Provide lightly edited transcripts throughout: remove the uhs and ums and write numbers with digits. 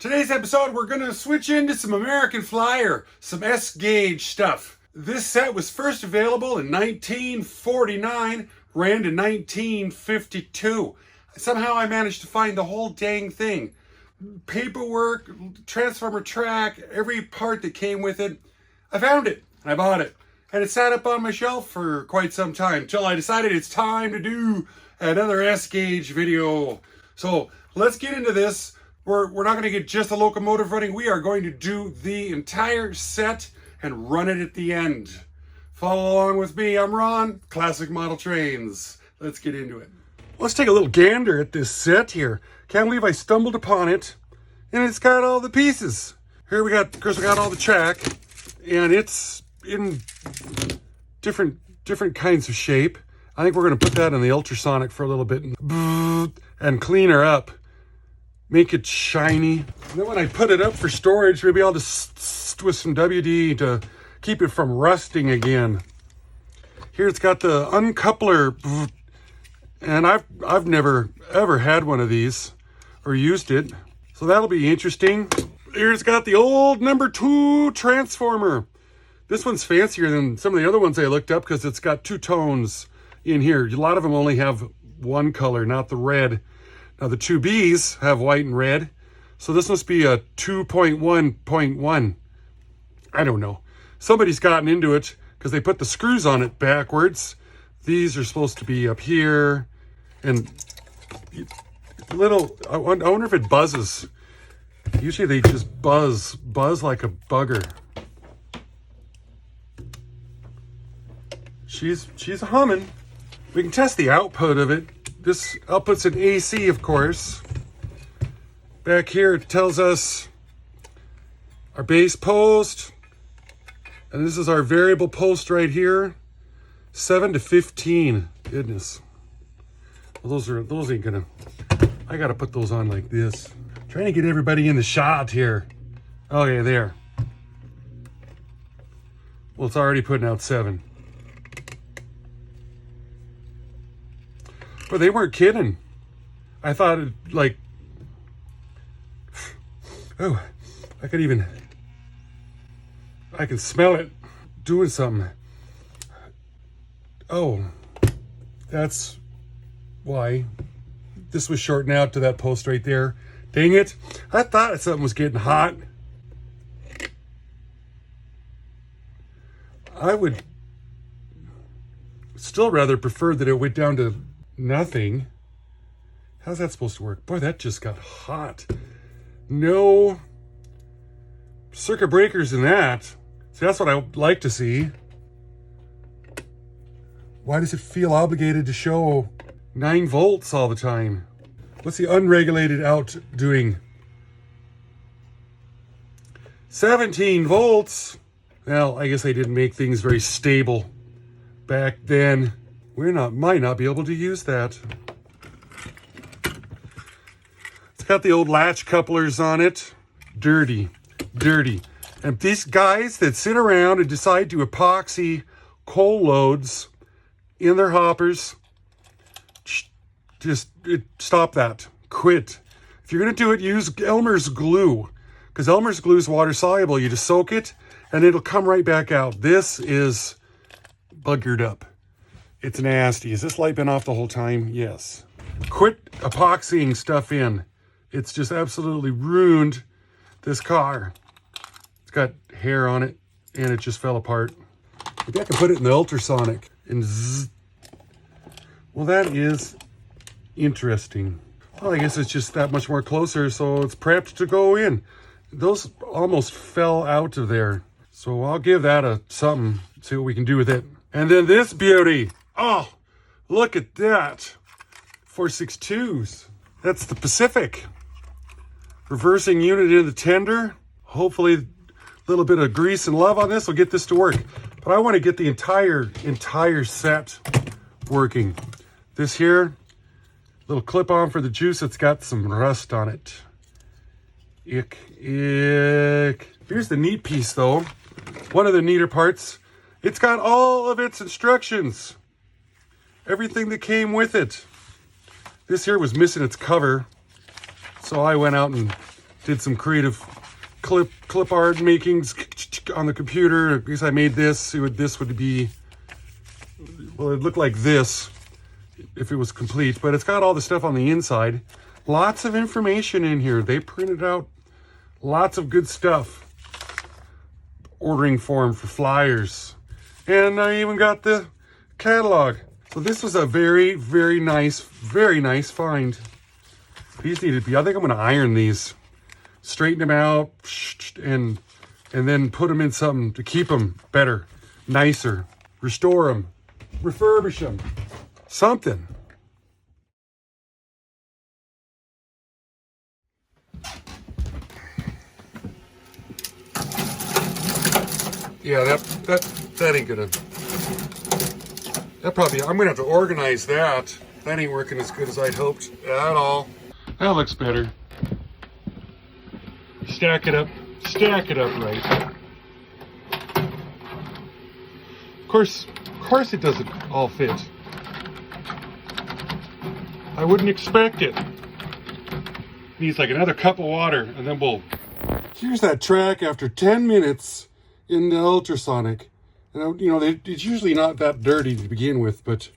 Today's episode, we're going to switch into some American Flyer, some S-gauge stuff. This set was first available in 1949, ran to 1952. Somehow I managed to find the whole dang thing. Paperwork, transformer track, every part that came with it. I found it. I bought it. And it sat up on my shelf for quite some time until I decided it's time to do another S-gauge video. So let's get into this. We're not going to get just the locomotive running. We are going to do the entire set and run it at the end. Follow along with me. I'm Ron, Classic Model Trains. Let's get into it. Let's take a little gander at this set here. Can't believe I stumbled upon it. And it's got all the pieces. Here we got, of course, we got all the track. And it's in different kinds of shape. I think we're going to put that in the ultrasonic for a little bit and clean her up. Make it shiny. And then when I put it up for storage, maybe I'll just twist some WD to keep it from rusting again. Here it's got the uncoupler, and I've never ever had one of these or used it, so that'll be interesting. Here it's got the old number 2 transformer. This one's fancier than some of the other ones I looked up because it's got 2 tones in here. A lot of them only have one color, not the red. Now the 2Bs have white and red, so this must be a 2.1.1. I don't know. Somebody's gotten into it because they put the screws on it backwards. These are supposed to be up here, and little, I wonder if it buzzes. Usually they just buzz like a bugger. She's humming. We can test the output of it. This output's an AC, of course. Back here it tells us our base post. And this is our variable post right here. 7 to 15. Goodness. Well, those ain't gonna... I gotta put those on like this. Trying to get everybody in the shot here. Okay, there. Well, it's already putting out 7. But they weren't kidding. I thought it, like, oh, I can smell it doing something. Oh, that's why this was shorting out to that post right there. Dang it. I thought something was getting hot. I would still rather prefer that it went down to nothing. How's that supposed to work? Boy, that just got hot. No circuit breakers in that. See, that's what I would like to see. Why does it feel obligated to show 9 volts all the time? What's the unregulated out doing? 17 volts. Well, I guess they didn't make things very stable back then. Might not be able to use that. It's got the old latch couplers on it. Dirty. And these guys that sit around and decide to epoxy coal loads in their hoppers, stop that. Quit. If you're going to do it, use Elmer's glue. Because Elmer's glue is water soluble. You just soak it and it'll come right back out. This is buggered up. It's nasty. Has this light been off the whole time? Yes. Quit epoxying stuff in. It's just absolutely ruined this car. It's got hair on it, and it just fell apart. Maybe I can put it in the ultrasonic. And zzz. Well, that is interesting. Well, I guess it's just that much more closer, so it's prepped to go in. Those almost fell out of there. So I'll give that a something, see what we can do with it. And then this beauty. Oh, look at that. 462s. That's the Pacific. Reversing unit in the tender. Hopefully a little bit of grease and love on this will get this to work. But I want to get the entire set working. This here, little clip on for the juice. It's got some rust on it. Ick. Here's the neat piece though. One of the neater parts. It's got all of its instructions. Everything that came with it. This here was missing its cover. So I went out and Did some creative clip art makings on the computer. I guess I made this. See what this would be. Well, it looked like this if it was complete, but it's got all the stuff on the inside. Lots of information in here. They printed out lots of good stuff. Ordering form for flyers. And I even got the catalog. So this was a very, very nice find. These need to be, I think I'm gonna iron these. Straighten them out and then put them in something to keep them better, nicer, restore them, refurbish them, something. Yeah, that ain't gonna. That probably, I'm gonna have to organize that. That ain't working as good as I'd hoped at all. That looks better. Stack it up right. Of course it doesn't all fit. I wouldn't expect it. Needs like another cup of water, and then we'll. Here's that track after 10 minutes in the ultrasonic. And you know, it's usually not that dirty to begin with, but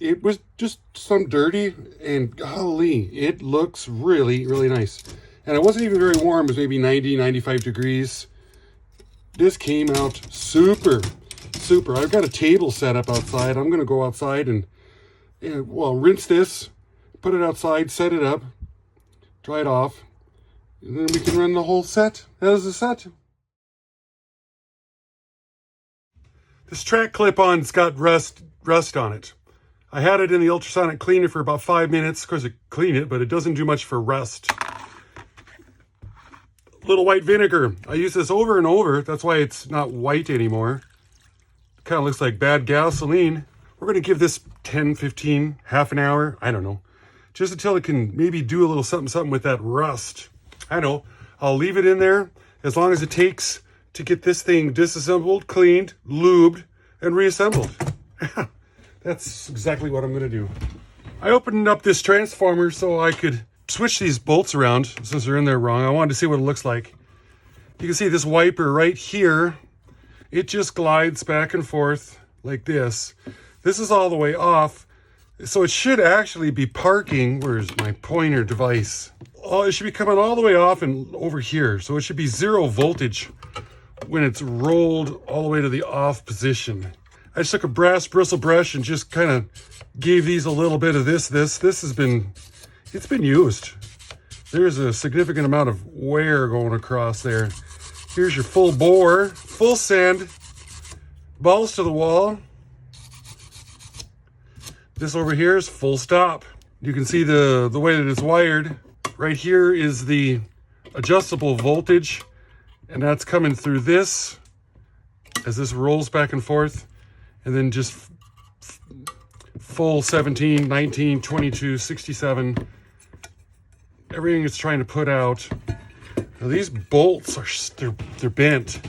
it was just some dirty, and golly, it looks really, really nice. And it wasn't even very warm. It was maybe 90, 95 degrees. This came out super. I've got a table set up outside. I'm going to go outside and rinse this, put it outside, set it up, dry it off, and then we can run the whole set as a set. This track clip-on's got rust on it. I had it in the ultrasonic cleaner for about 5 minutes. Of course, it cleaned it, but it doesn't do much for rust. Little white vinegar. I use this over and over. That's why it's not white anymore. Kind of looks like bad gasoline. We're going to give this 10, 15, half an hour. I don't know. Just until it can maybe do a little something with that rust. I know. I'll leave it in there as long as it takes to get this thing disassembled, cleaned, lubed, and reassembled. That's exactly what I'm going to do. I opened up this transformer so I could switch these bolts around since they're in there wrong. I wanted to see what it looks like. You can see this wiper right here. It just glides back and forth like this. This is all the way off. So it should actually be parking. Where's my pointer device? Oh, it should be coming all the way off and over here. So it should be 0 voltage when it's rolled all the way to the off position. I just took a brass bristle brush and just kind of gave these a little bit of this. This has been, it's been used. There's a significant amount of wear going across there. Here's your full bore, full send, balls to the wall. This over here is full stop. You can see the way that it's wired. Right here is the adjustable voltage, and that's coming through this as this rolls back and forth, and then just full 17, 19, 22, 67. Everything it's trying to put out. Now these bolts are they're bent.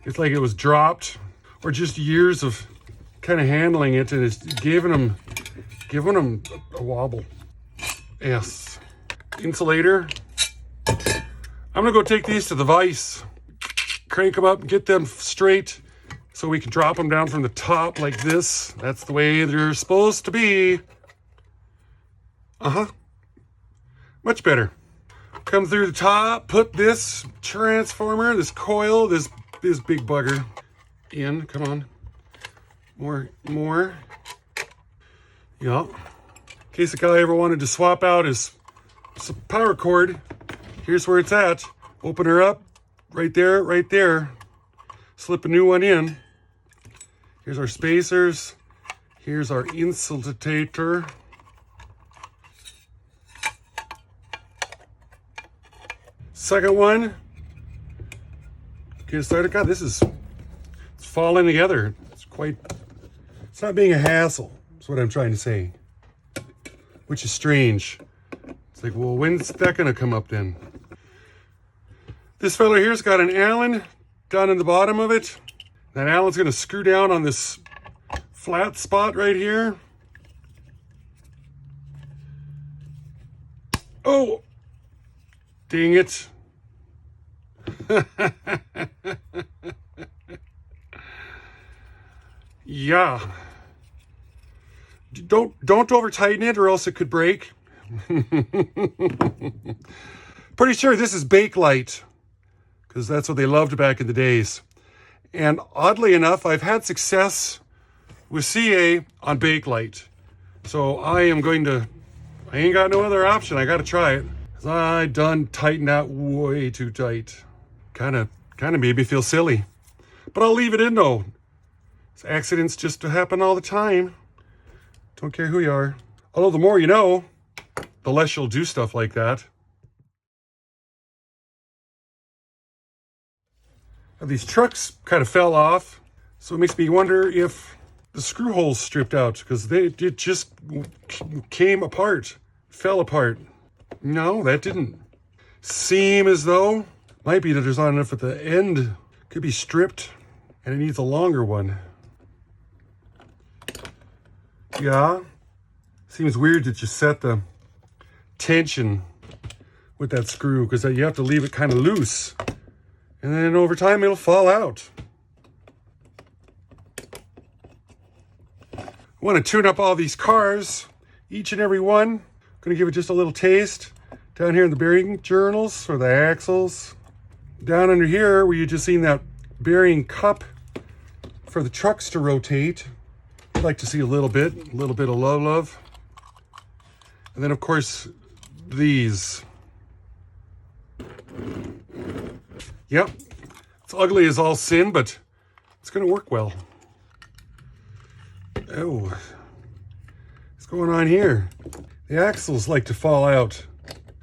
It's like it was dropped, or just years of kind of handling it, and it's giving them a wobble. Yes. Insulator. I'm gonna go take these to the vise, crank them up, and get them straight so we can drop them down from the top like this. That's the way they're supposed to be. Much better. Come through the top, put this transformer, this coil, this big bugger in. Come on. More. Yeah. In case the guy ever wanted to swap out his power cord, here's where it's at. Open her up. Right there. Slip a new one in. Here's our spacers. Here's our insulator. Second one. Get started. God, it's falling together. It's not being a hassle. That's what I'm trying to say. Which is strange. It's like, well, when's that gonna come up then? This fella here's got an Allen down in the bottom of it. That Allen's gonna screw down on this flat spot right here. Oh! Dang it. Yeah. Don't over tighten it or else it could break. Pretty sure this is Bakelite, because that's what they loved back in the days. And oddly enough, I've had success with CA on Bakelite. So I ain't got no other option. I got to try it. 'Cause I done tightened that way too tight. Kind of made me feel silly. But I'll leave it in though. Accidents just happen all the time. Don't care who you are. Although the more you know, the less you'll do stuff like that. These trucks kind of fell off, so it makes me wonder if the screw holes stripped out, because it just came apart, fell apart. No, that didn't seem as though. Might be that there's not enough at the end. Could be stripped, and it needs a longer one. Yeah, seems weird that you set the tension with that screw, because you have to leave it kind of loose. And then over time, it'll fall out. I want to tune up all these cars, each and every one. I'm going to give it just a little taste. Down here in the bearing journals, or the axles. Down under here, where you just seen that bearing cup for the trucks to rotate. I'd like to see a little bit of love. And then, of course, these. Yep, it's ugly as all sin, but it's going to work well. Oh, what's going on here? The axles like to fall out.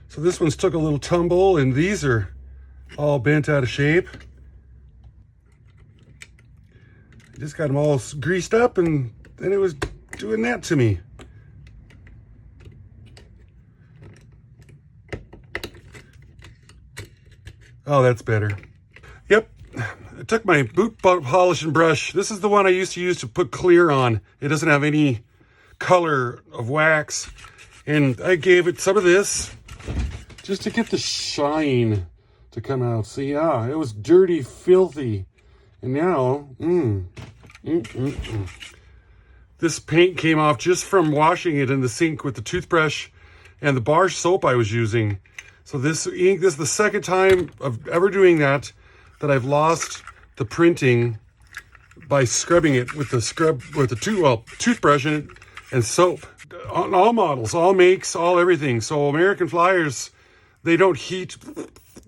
So this one's took a little tumble, and these are all bent out of shape. I just got them all greased up, and then it was doing that to me. Oh, that's better. Yep, I took my boot polishing brush. This is the one I used to use to put clear on. It doesn't have any color of wax. And I gave it some of this just to get the shine to come out. See, yeah, it was dirty, filthy. And now, this paint came off just from washing it in the sink with the toothbrush and the bar soap I was using. So this ink, this is the second time of ever doing that I've lost the printing by scrubbing it with the toothbrush and soap. On all models, all makes, all everything. So American Flyers, they don't heat.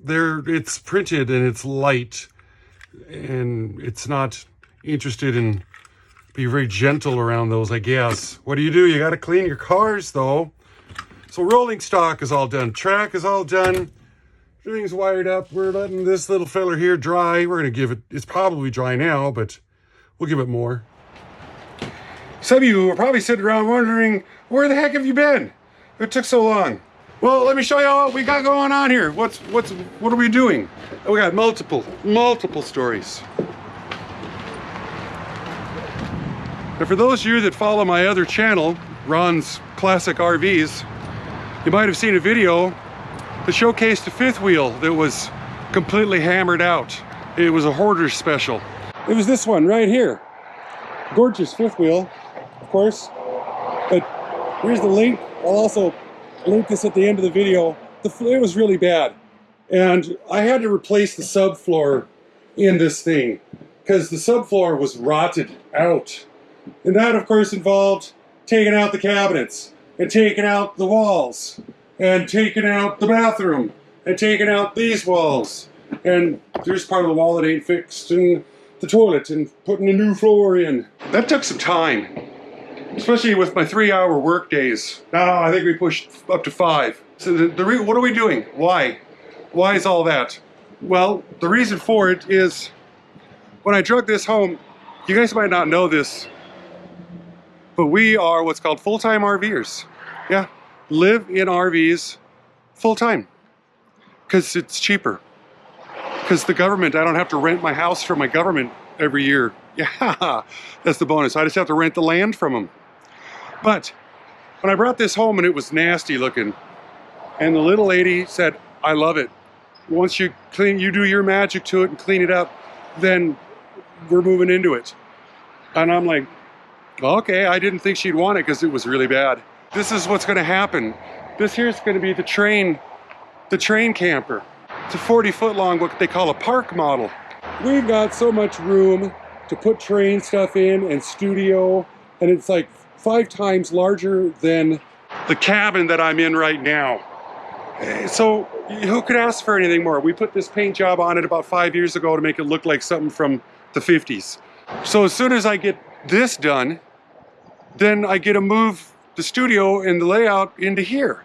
It's printed and it's light, and it's not interested in being very gentle around those, I guess. What do? You got to clean your cars though. So rolling stock is all done. Track is all done. Everything's wired up. We're letting this little feller here dry. We're going to give it, it's probably dry now, but we'll give it more. Some of you are probably sitting around wondering, where the heck have you been? It took so long. Well, let me show you what we got going on here. What are we doing? We got multiple stories. Now, for those of you that follow my other channel, Ron's Classic RVs, you might have seen a video that showcased a fifth wheel that was completely hammered out. It was a hoarder special. It was this one right here. Gorgeous fifth wheel, of course. But here's the link. I'll also link this at the end of the video. It was really bad. And I had to replace the subfloor in this thing because the subfloor was rotted out. And that, of course, involved taking out the cabinets and taking out the walls and taking out the bathroom and taking out these walls. And there's part of the wall that ain't fixed, and the toilet, and putting a new floor in. That took some time, especially with my 3-hour work days. Now I think we pushed up to 5. So what are we doing? Why? Why is all that? Well, the reason for it is when I drug this home, you guys might not know this, but we are what's called full-time RVers. Yeah, live in RVs full-time because it's cheaper. Because the government, I don't have to rent my house from my government every year. Yeah, that's the bonus. I just have to rent the land from them. But when I brought this home and it was nasty looking, and the little lady said, I love it. Once you do your magic to it and clean it up, then we're moving into it. And I'm like, okay, I didn't think she'd want it because it was really bad. This is what's gonna happen. This here's gonna be the train camper. It's a 40-foot long, what they call a park model. We've got so much room to put train stuff in and studio, and it's like 5 times larger than the cabin that I'm in right now. So who could ask for anything more? We put this paint job on it about 5 years ago to make it look like something from the 50s. So as soon as I get this done, then I get to move the studio and the layout into here.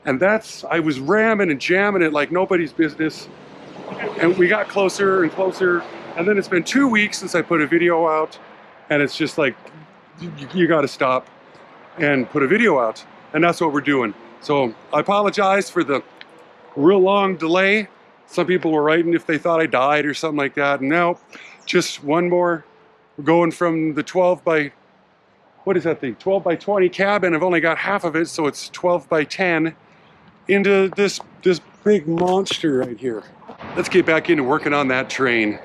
And I was ramming and jamming it like nobody's business. And we got closer and closer. And then it's been 2 weeks since I put a video out. And it's just like, you gotta stop and put a video out. And that's what we're doing. So I apologize for the real long delay. Some people were writing if they thought I died or something like that. No, just one more. We're going from the 12 by, what is that thing? 12 by 20 cabin. I've only got half of it, so it's 12 by 10 into this big monster right here. Let's get back into working on that train.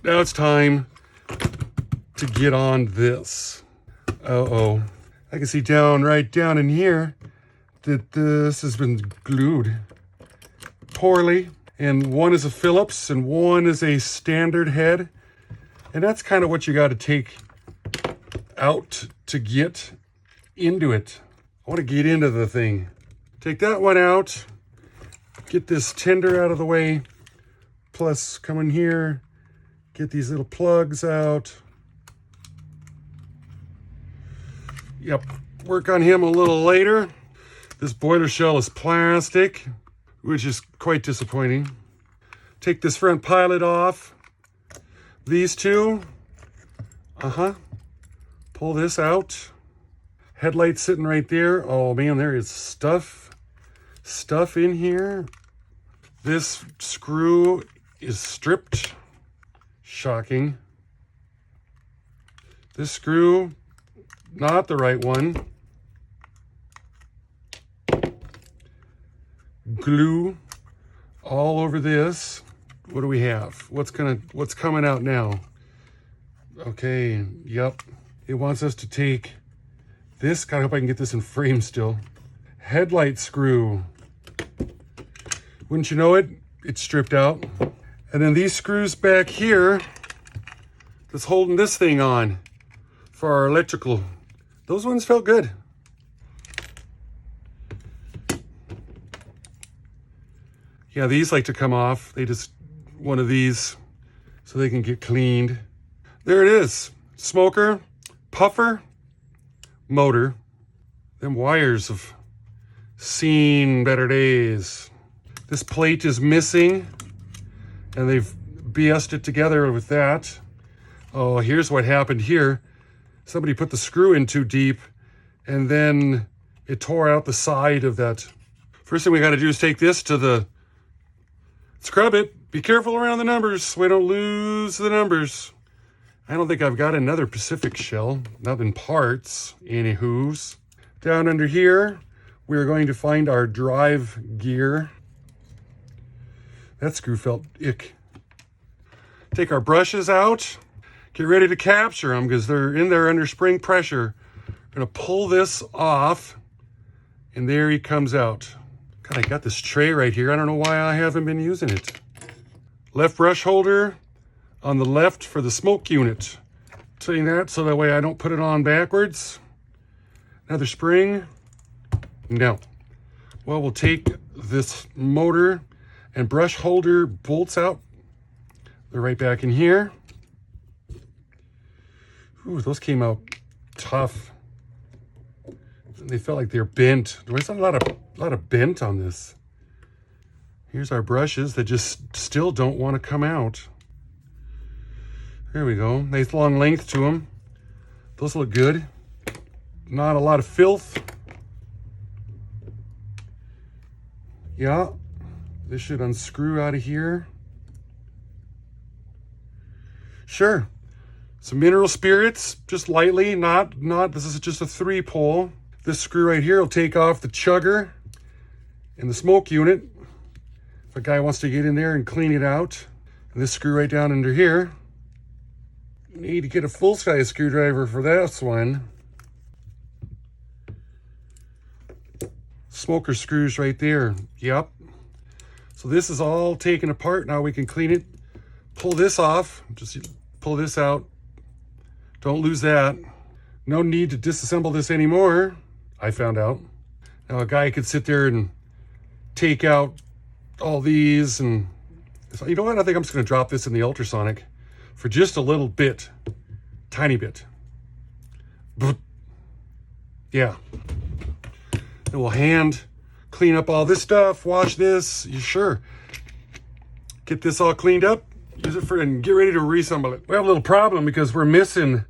Now it's time to get on this. Uh-oh. I can see right down in here that this has been glued poorly. And one is a Phillips and one is a standard head. And that's kind of what you got to take out to get into it. I want to get into the thing. Take that one out. Get this tender out of the way. Plus come in here. Get these little plugs out. Yep, work on him a little later. This boiler shell is plastic, which is quite disappointing. Take this front pilot off. These two, pull this out. Headlight sitting right there. Oh man, there is stuff in here. This screw is stripped. Shocking. This screw, not the right one. Glue all over this. What do we have? What's coming out now? Okay, yep. It wants us to take this. God, I hope I can get this in frame still. Headlight screw. Wouldn't you know it? It's stripped out. And then these screws back here that's holding this thing on for our electrical. Those ones felt good. Yeah, these like to come off. They just, one of these so they can get cleaned. There it is. Smoker, puffer, motor. Them wires have seen better days. This plate is missing and they've BS'd it together with that. Oh, here's what happened here. Somebody put the screw in too deep and then it tore out the side of that. First thing we got to do is take this to the, scrub it. Be careful around the numbers so we don't lose the numbers. I don't think I've got another Pacific shell, not in parts, anywho's. Down under here, we're going to find our drive gear. That screw felt ick. Take our brushes out. Get ready to capture them because they're in there under spring pressure. We're gonna pull this off and there he comes out. God, I got this tray right here. I don't know why I haven't been using it. Left brush holder on the left for the smoke unit. Saying that so that way I don't put it on backwards. Another spring. No. Well, we'll take this motor and brush holder bolts out. They're right back in here. Ooh, those came out tough. They felt like they're bent. There's a lot of bent on this. Here's our brushes that just still don't want to come out. There we go. Nice long length to them. Those look good. Not a lot of filth. Yeah, this should unscrew out of here. Sure. Some mineral spirits, just lightly, not, this is just a 3-pole. This screw right here will take off the chugger and the smoke unit. If a guy wants to get in there and clean it out. And this screw right down under here. You need to get a full-size screwdriver for this one. Smoker screws right there. Yep. So this is all taken apart. Now we can clean it. Pull this off. Just pull this out. Don't lose that. No need to disassemble this anymore, I found out. Now a guy could sit there and take out all these, and you know what? I think I'm just going to drop this in the ultrasonic for just a little bit. Tiny bit. Yeah. Then we'll hand clean up all this stuff, wash this. You sure? Get this all cleaned up, use it for, and get ready to reassemble it. We have a little problem because we're missing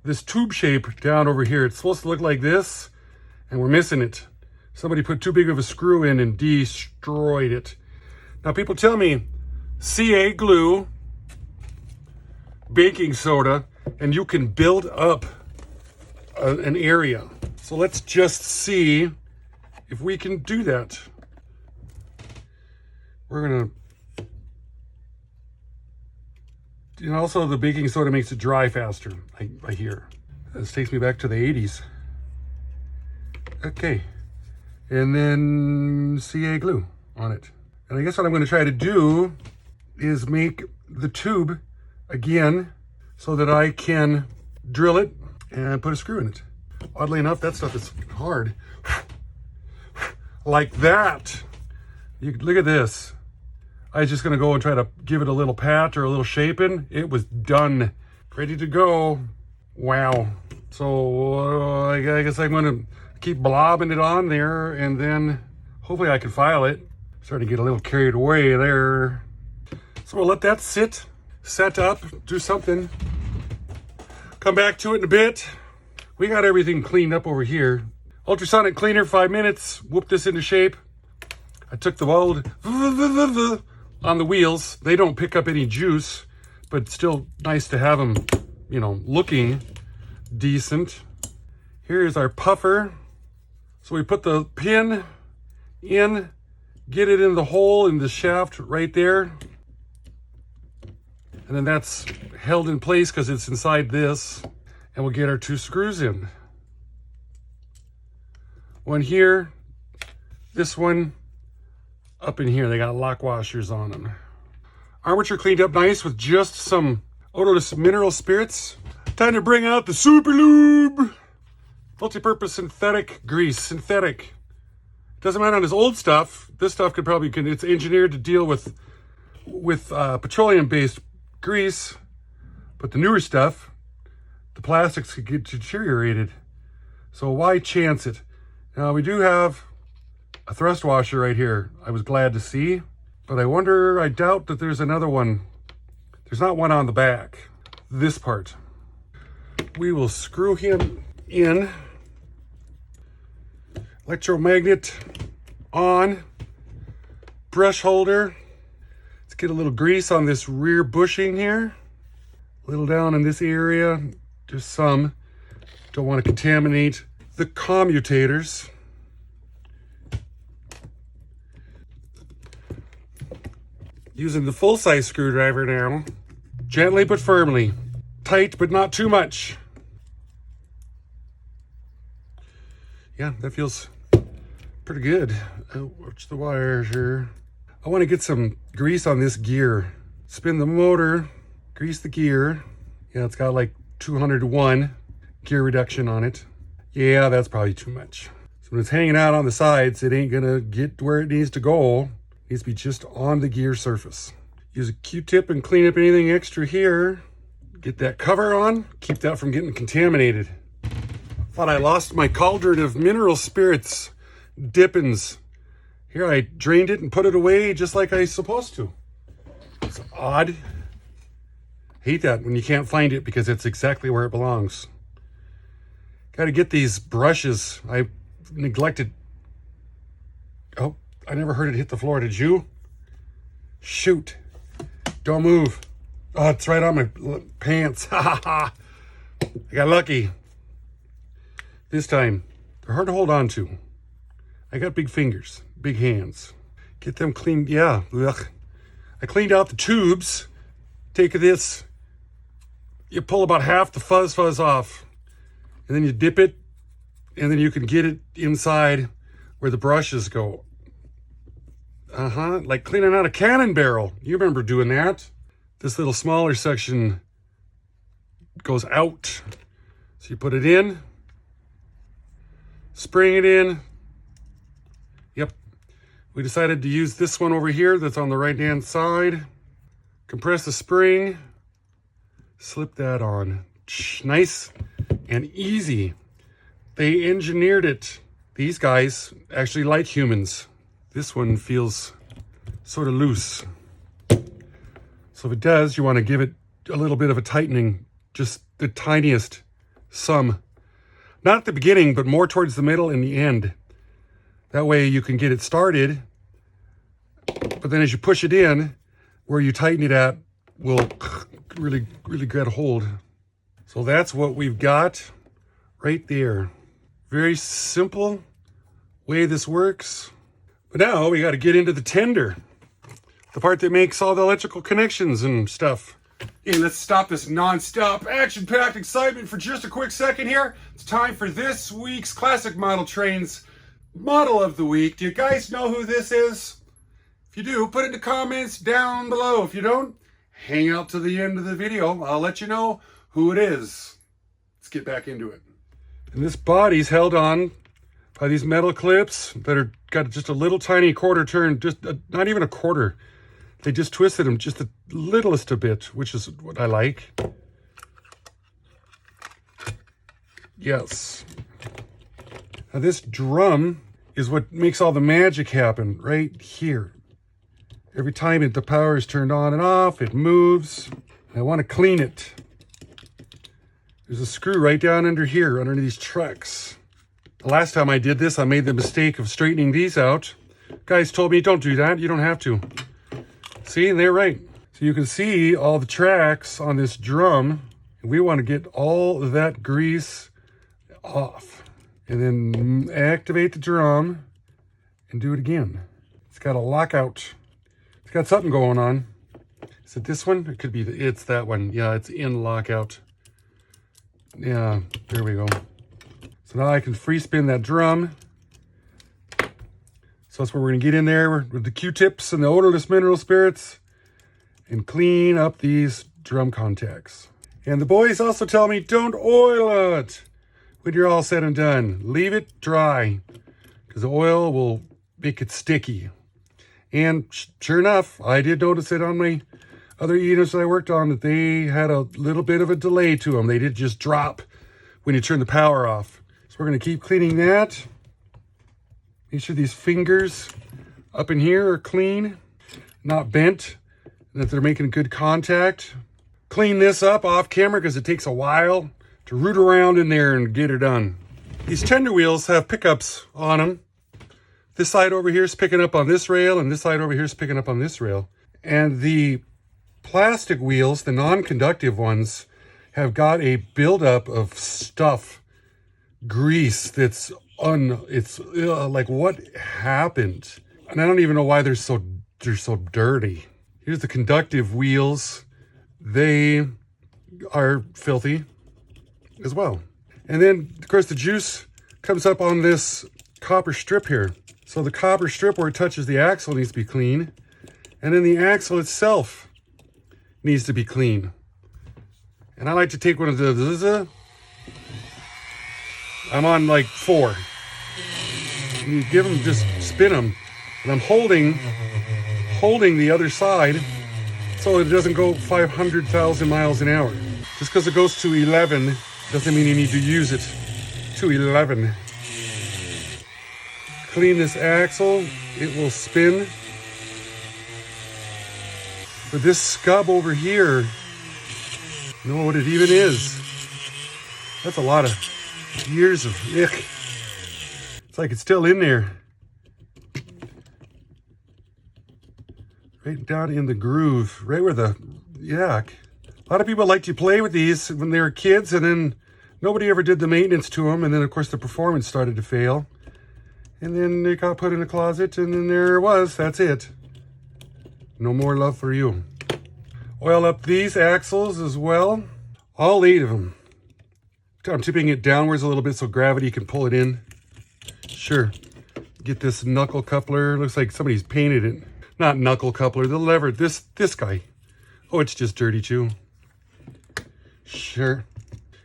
this tube shape down over here. It's supposed to look like this, and we're missing it. Somebody put too big of a screw in and destroyed it. Now people tell me CA glue, baking soda, and you can build up an area. So let's just see if we can do that. We're gonna, and also the baking soda makes it dry faster, I hear. This takes me back to the 80s. Okay, and then CA glue on it. And I guess what I'm gonna try to do is make the tube again so that I can drill it and put a screw in it. Oddly enough, that stuff is hard. Like that. You look at this. I was just gonna go and try to give it a little pat or a little shaping. It was done, ready to go. Wow. So I guess I'm gonna keep blobbing it on there, and then hopefully I can file it. Starting to get a little carried away there. So we'll let that sit, set up, do something. Come back to it in a bit. We got everything cleaned up over here. Ultrasonic cleaner, 5 minutes, whoop this into shape. I took the old on the wheels. They don't pick up any juice, but it's still nice to have them, you know, looking decent. Here's our puffer. So we put the pin in, get it in the hole in the shaft right there. And then that's held in place because it's inside this. And we'll get our 2 screws in. One here, this one up in here. They got lock washers on them. Armature cleaned up nice with just some odorless mineral spirits. Time to bring out the Super Lube. Multi-purpose synthetic grease, synthetic. Doesn't matter on this old stuff. This stuff could probably, it's engineered to deal with petroleum-based grease. But the newer stuff, the plastics could get deteriorated. So why chance it? Now we do have a thrust washer right here. I was glad to see, but I doubt that there's another one. There's not one on the back. This part. We will screw him in. Electromagnet on. Brush holder. Let's get a little grease on this rear bushing here. A little down in this area. Just some. Don't want to contaminate the commutators. Using the full-size screwdriver now. Gently but firmly. Tight but not too much. Yeah, that feels pretty good. Watch the wires here. I want to get some grease on this gear. Spin the motor, grease the gear. Yeah, it's got like 200 to 1 gear reduction on it. Yeah, that's probably too much. So when it's hanging out on the sides, it ain't gonna get where it needs to go. It needs to be just on the gear surface. Use a Q-tip and clean up anything extra here. Get that cover on, keep that from getting contaminated. Thought I lost my cauldron of mineral spirits dippings. Here, I drained it and put it away just like I was supposed to. It's odd. Hate that when you can't find it because it's exactly where it belongs. Got to get these brushes. I neglected. Oh, I never heard it hit the floor. Did you? Shoot. Don't move. Oh, it's right on my pants. Ha ha ha. I got lucky. This time, They're hard to hold on to. I got big fingers, big hands. Get them cleaned, yeah. Ugh. I cleaned out the tubes. Take this, you pull about half the fuzz off, and then you dip it, and then you can get it inside where the brushes go. Like cleaning out a cannon barrel. You remember doing that. This little smaller section goes out. So you put it in, spring it in. Yep. We decided to use this one over here that's on the right-hand side. Compress the spring, slip that on. Nice and easy. They engineered it. These guys actually like humans. This one feels sort of loose. So if it does, you want to give it a little bit of a tightening, just the tiniest some. Not at the beginning, but more towards the middle and the end. That way you can get it started, but then as you push it in, where you tighten it at will really get a hold. So that's what we've got right there. Very simple way this works. But now we got to get into the tender, the part that makes all the electrical connections and stuff. Hey, let's stop this non-stop action-packed excitement for just a quick second here. It's time for this week's Classic Model Trains Model of the Week. Do you guys know who this is? If you do, put it in the comments down below. If you don't, hang out to the end of the video. I'll let you know who it is. Let's get back into it. And this body's held on by these metal clips that are got just a little tiny quarter turn, not even a quarter. They just twisted them just the littlest a bit, which is what I like. Yes. Now this drum is what makes all the magic happen right here. Every time the power is turned on and off, it moves. I want to clean it. There's a screw right down under here, under these tracks. The last time I did this, I made the mistake of straightening these out. Guys told me, don't do that. You don't have to. See, they're right. So you can see all the tracks on this drum. We want to get all of that grease off. And then activate the drum and do it again. It's got a lockout. It's got something going on. Is it this one? It could be, it's that one. Yeah, it's in lockout. Yeah, there we go. So now I can free spin that drum. So that's where we're gonna get in there with the Q-tips and the odorless mineral spirits and clean up these drum contacts. And the boys also tell me, don't oil it when you're all said and done. Leave it dry, because the oil will make it sticky. And sure enough, I did notice it on my other units that I worked on, that they had a little bit of a delay to them. They did just drop when you turn the power off. So we're gonna keep cleaning that. Make sure these fingers up in here are clean, not bent, and that they're making good contact. Clean this up off camera because it takes a while to root around in there and get it done. These tender wheels have pickups on them. This side over here is picking up on this rail, and this side over here is picking up on this rail. And the plastic wheels, the non-conductive ones, have got a buildup of stuff, grease that's like, what happened? And I don't even know why they're so dirty. Here's the conductive wheels. They are filthy as well. And then, of course, the juice comes up on this copper strip here. So the copper strip where it touches the axle needs to be clean. And then the axle itself needs to be clean. And I like to take one of the, I'm on like 4. And you give them, just spin them. And I'm holding the other side so it doesn't go 500,000 miles an hour. Just because it goes to 11 doesn't mean you need to use it to 11. Clean this axle, it will spin. But this scub over here, you know what it even is? That's a lot of years of ick. It's like it's still in there. Right down in the groove, right where the yuck. A lot of people like to play with these when they were kids, and then Nobody ever did the maintenance to them, and then of course the performance started to fail. And then it got put in a closet, and then there it was. That's it. No more love for you. Oil up these axles as well. All 8 of them. I'm tipping it downwards a little bit so gravity can pull it in. Sure. Get this knuckle coupler. Looks like somebody's painted it. Not knuckle coupler, the lever. This guy. Oh, it's just dirty too. Sure.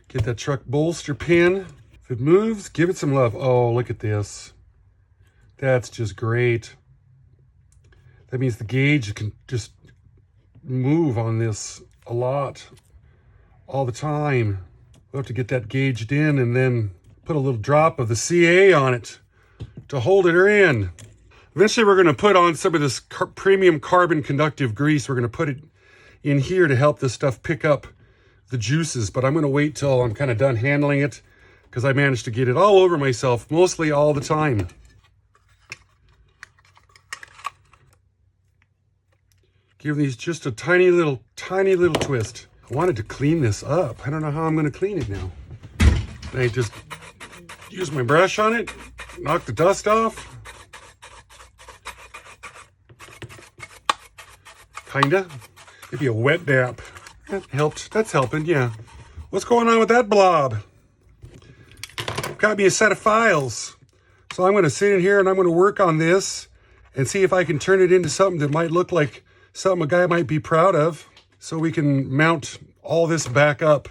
Get that truck bolster pin. If it moves, give it some love. Oh, look at this. That's just great. That means the gauge can just move on this a lot, all the time. We'll have to get that gauged in and then put a little drop of the CA on it to hold it in. Eventually we're going to put on some of this premium carbon conductive grease. We're going to put it in here to help this stuff pick up the juices, but I'm going to wait till I'm kind of done handling it because I managed to get it all over myself, mostly all the time. Give these just a tiny little twist. I wanted to clean this up. I don't know how I'm going to clean it now. I just use my brush on it, knock the dust off. Kinda. Maybe a wet dap. That helped. That's helping, yeah. What's going on with that blob? I've got me a set of files. So I'm going to sit in here and I'm going to work on this and see if I can turn it into something that might look like something a guy might be proud of, so we can mount all this back up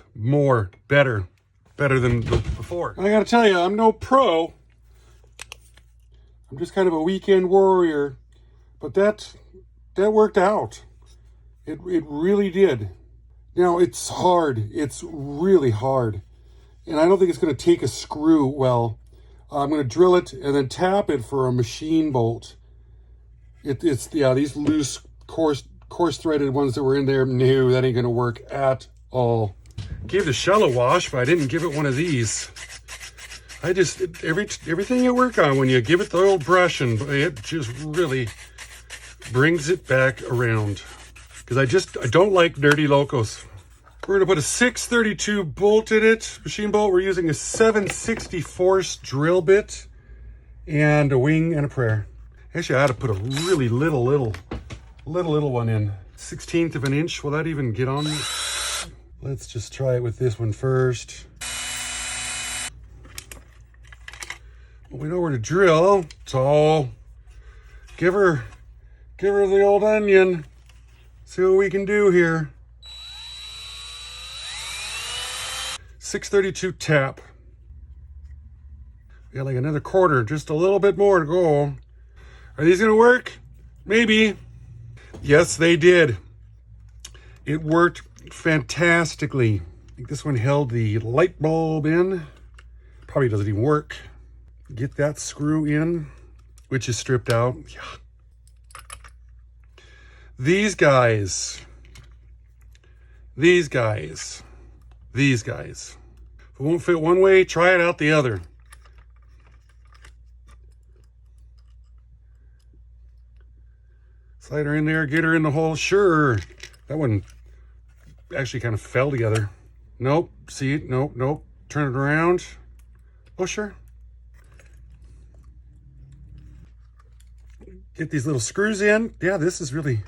better than before. I gotta tell you, I'm no pro. I'm just kind of a weekend warrior, but that worked out. It really did. Now, it's hard. It's really hard. And I don't think it's going to take a screw well. I'm going to drill it and then tap it for a machine bolt. It's these loose coarse threaded ones that were in there. No, that ain't going to work at all. Gave the shell a wash, but I didn't give it one of these. Everything you work on, when you give it the old brush, and it just really brings it back around. Because I don't like dirty locos. We're going to put a 632 bolt in it, machine bolt. We're using a 7/64 drill bit and a wing and a prayer. Actually, I had to put a really little one in. 1/16 of an inch. Will that even get on? Let's just try it with this one first. Well, we know where to drill, so give her the old onion. See what we can do here. 632 tap. We got like another quarter, just a little bit more to go. Are these gonna work? Maybe. Yes, they did. It worked fantastically. I think this one held the light bulb in. Probably doesn't even work. Get that screw in, which is stripped out. Yeah. These guys. If it won't fit one way, try it out the other. Slide her in there, get her in the hole. Sure. That one actually kind of fell together. Nope. See it? Nope. Turn it around. Oh, sure. Get these little screws in. Yeah, this is really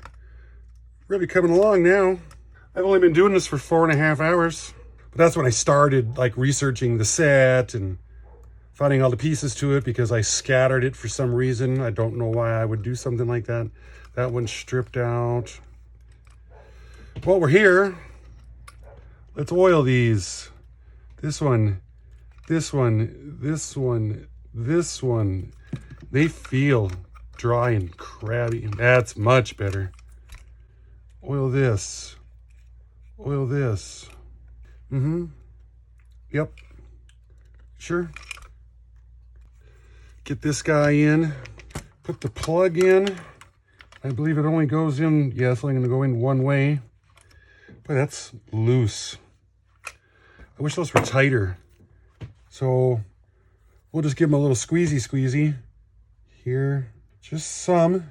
coming along now. I've only been doing this for 4.5 hours. But that's when I started like researching the set and finding all the pieces to it, because I scattered it for some reason. I don't know why I would do something like that. That one's stripped out. While we're here, let's oil these. This one. They feel dry and crabby. That's much better. Oil this. Yep. Sure. Get this guy in. Put the plug in. I believe it only goes in, yeah, it's only going to go in one way. But that's loose. I wish those were tighter. So we'll just give them a little squeezy here. Just some.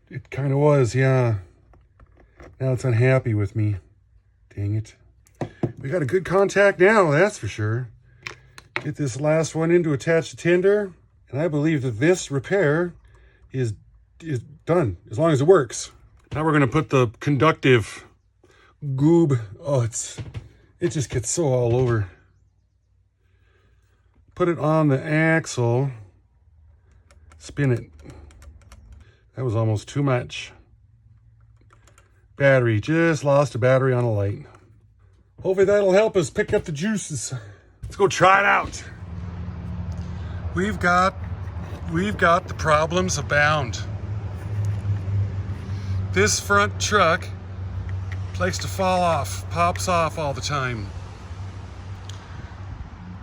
It kind of was, yeah. Now it's unhappy with me. Dang it. We got a good contact now, that's for sure. Get this last one in to attach the tender, and I believe that this repair is done, as long as it works. Now we're gonna put the conductive goob. Oh, it just gets so all over. Put it on the axle, spin it. That was almost too much. Battery, just lost a battery on a light. Hopefully that'll help us pick up the juices. Let's go try it out. We've got the problems abound. This front truck likes to fall off, pops off all the time.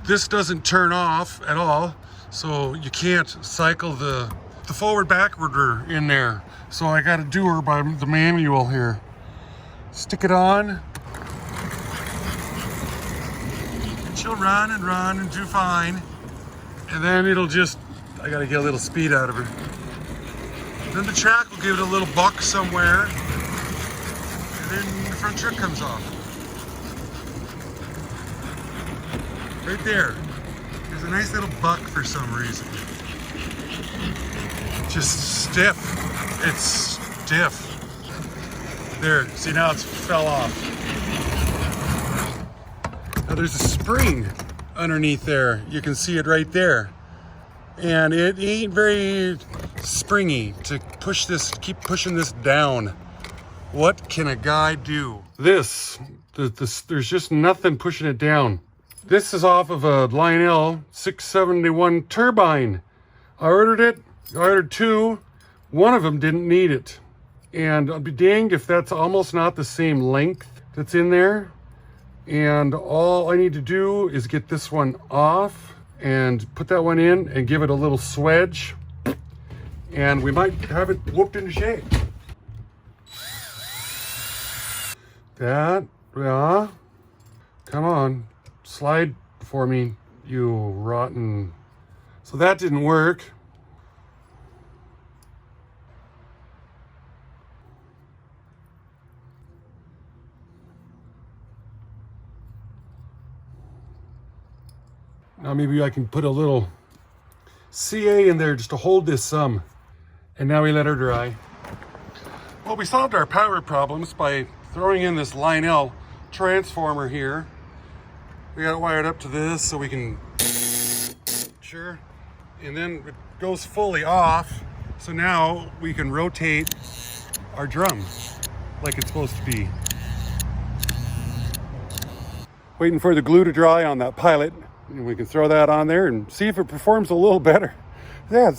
This doesn't turn off at all, so you can't cycle the forward backwarder in there. So I got to do her by the manual here. Stick it on. She'll run and do fine. And then it'll just, I got to get a little speed out of her. Then the track will give it a little buck somewhere. And then the front truck comes off. Right there. There's a nice little buck for some reason. Just stiff. It's stiff. There, see now it's fell off. Now there's a spring underneath there. You can see it right there. And it ain't very springy to push this, keep pushing this down. What can a guy do? There's just nothing pushing it down. This is off of a Lionel 671 turbine. I ordered two. One of them didn't need it. And I'll be danged if that's almost not the same length that's in there. And all I need to do is get this one off and put that one in and give it a little swedge. And we might have it whooped into shape. That, yeah. Come on, slide for me, you rotten. So that didn't work. Now maybe I can put a little CA in there just to hold this some. And now we let her dry. Well, we solved our power problems by throwing in this Lionel transformer here. We got it wired up to this so we can, sure. And then it goes fully off. So now we can rotate our drum like it's supposed to be. Waiting for the glue to dry on that pilot. And we can throw that on there and see if it performs a little better. Yeah,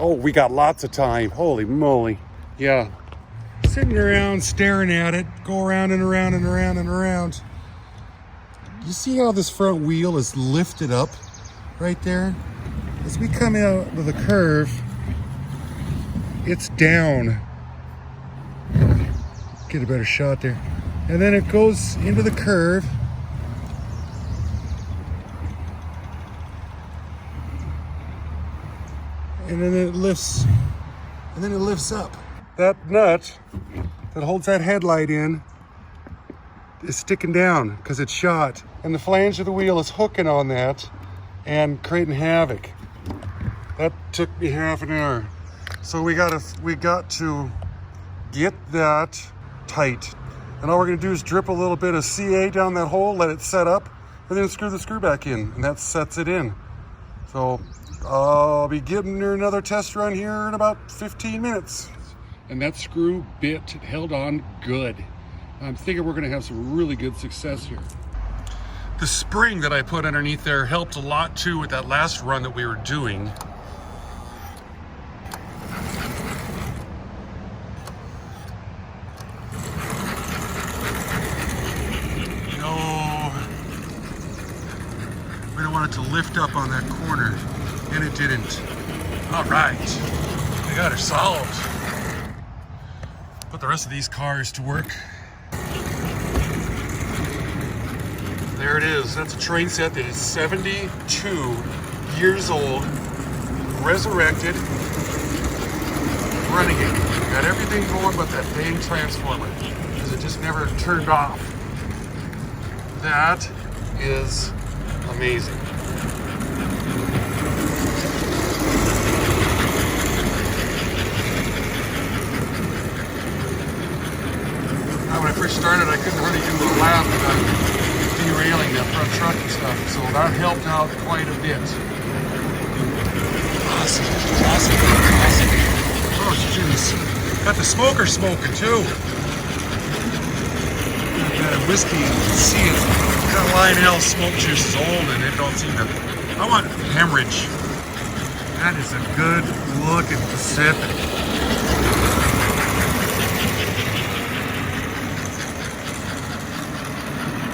we got lots of time. Holy moly. Yeah. Sitting around staring at it, go around and around and around and around. You see how this front wheel is lifted up right there? As we come out of the curve, it's down. Get a better shot there. And then it goes into the curve. And then it lifts up. That nut that holds that headlight in is sticking down because it's shot. And the flange of the wheel is hooking on that and creating havoc. That took me half an hour. So we got to get that tight. And all we're gonna do is drip a little bit of CA down that hole, let it set up, and then screw the screw back in, and that sets it in. So I'll be giving her another test run here in about 15 minutes. And that screw bit held on good. I'm thinking we're gonna have some really good success here. The spring that I put underneath there helped a lot too with that last run that we were doing. We don't want it to lift up on that corner, and it didn't. All right, we got her solved. Put the rest of these cars to work. There it is. That's a train set that is 72 years old, resurrected, running it. Got everything going but that dang transformer, because it just never turned off. That is amazing. When I first started, I couldn't really do a lap without derailing that front truck and stuff, so that helped out quite a bit. Awesome. Oh, jeez. Got the smoker smoking, too. That whiskey, you can see it. That Lionel smoke juice is old, and it don't seem to... I want hemorrhage. That is a good looking Pacific.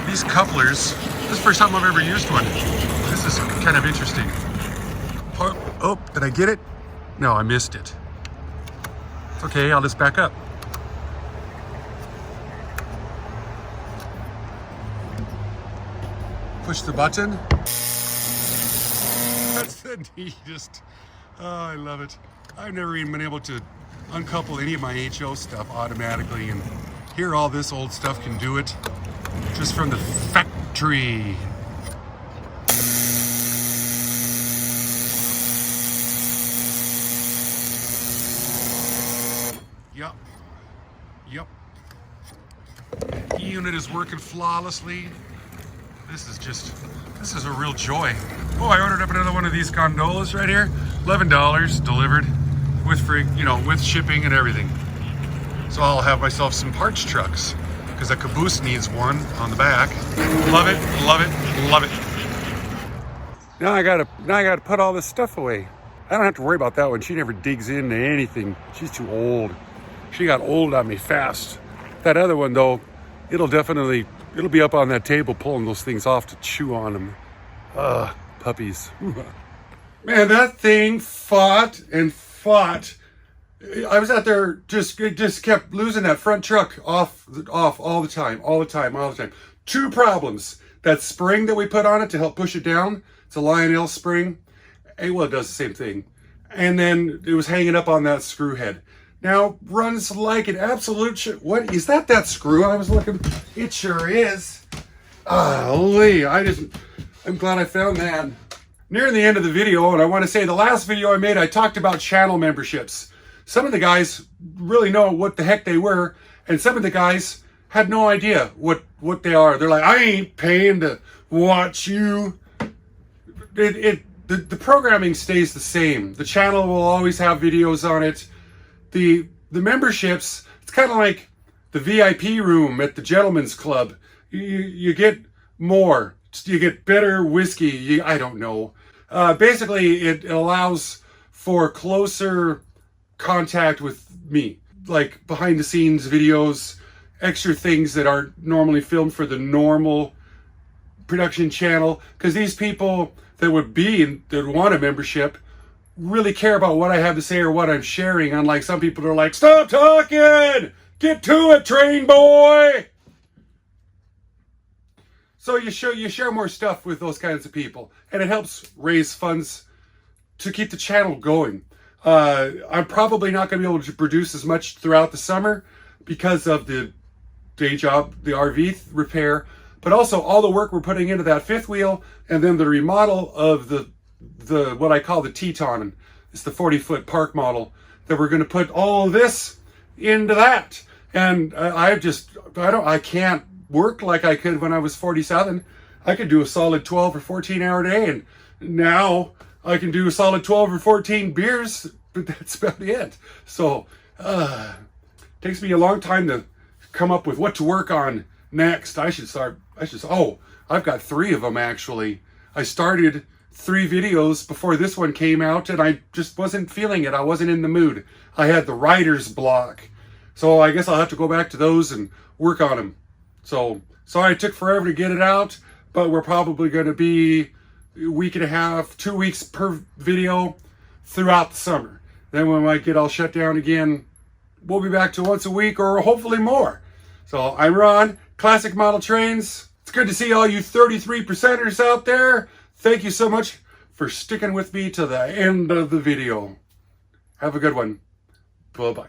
These couplers, this is the first time I've ever used one. This is kind of interesting. Oh, did I get it? No, I missed it. It's okay, I'll just back up. Push the button. That's the neatest. Oh, I love it. I've never even been able to uncouple any of my HO stuff automatically, and here all this old stuff can do it. Just from the factory. Yep. E-unit is working flawlessly. This is a real joy. Oh, I ordered up another one of these gondolas right here. $11 delivered with with shipping and everything. So I'll have myself some parts trucks, because a caboose needs one on the back. Love it. Now I gotta put all this stuff away. I don't have to worry about that one. She never digs into anything. She's too old. She got old on me fast. That other one though, it'll be up on that table pulling those things off to chew on them. Puppies. Man, that thing fought and fought. I was out there, just kept losing that front truck off all the time. 2 problems. That spring that we put on it to help push it down, it's a Lionel spring. Well, it does the same thing. And then it was hanging up on that screw head. Now, runs like an absolute what, is that screw I was looking? It sure is. Golly, I'm glad I found that. Near the end of the video, and I want to say the last video I made, I talked about channel memberships. Some of the guys really know what the heck they were, and some of the guys had no idea what they are. They're like, I ain't paying to watch you. The programming stays the same. The channel will always have videos on it. The memberships, it's kind of like the VIP room at the Gentleman's Club. You get more. You get better whiskey. I don't know. Basically, it allows for closer contact with me, like behind the scenes videos, extra things that aren't normally filmed for the normal production channel, because these people that would want a membership really care about what I have to say or what I'm sharing, unlike some people that are like, stop talking, get to it, train boy. So you share more stuff with those kinds of people, and it helps raise funds to keep the channel going. I'm probably not going to be able to produce as much throughout the summer because of the day job, the RV repair, but also all the work we're putting into that fifth wheel, and then the remodel of the what I call the Teton. It's the 40-foot park model that we're going to put all of this into that. And I can't work like I could when I was 47. I could do a solid 12 or 14 hour day, and now I can do a solid 12 or 14 beers, but that's about it. So it takes me a long time to come up with what to work on next. I've got 3 of them actually. I started 3 videos before this one came out, and I just wasn't feeling it. I wasn't in the mood. I had the writer's block. So I guess I'll have to go back to those and work on them. So sorry it took forever to get it out, but we're probably going to be a week and a half, 2 weeks per video throughout the summer. Then we might get all shut down again. We'll be back to once a week or hopefully more. So I'm Ron, Classic Model Trains. It's good to see all you 33%ers out there. Thank you so much for sticking with me to the end of the video. Have a good one. Bye-bye.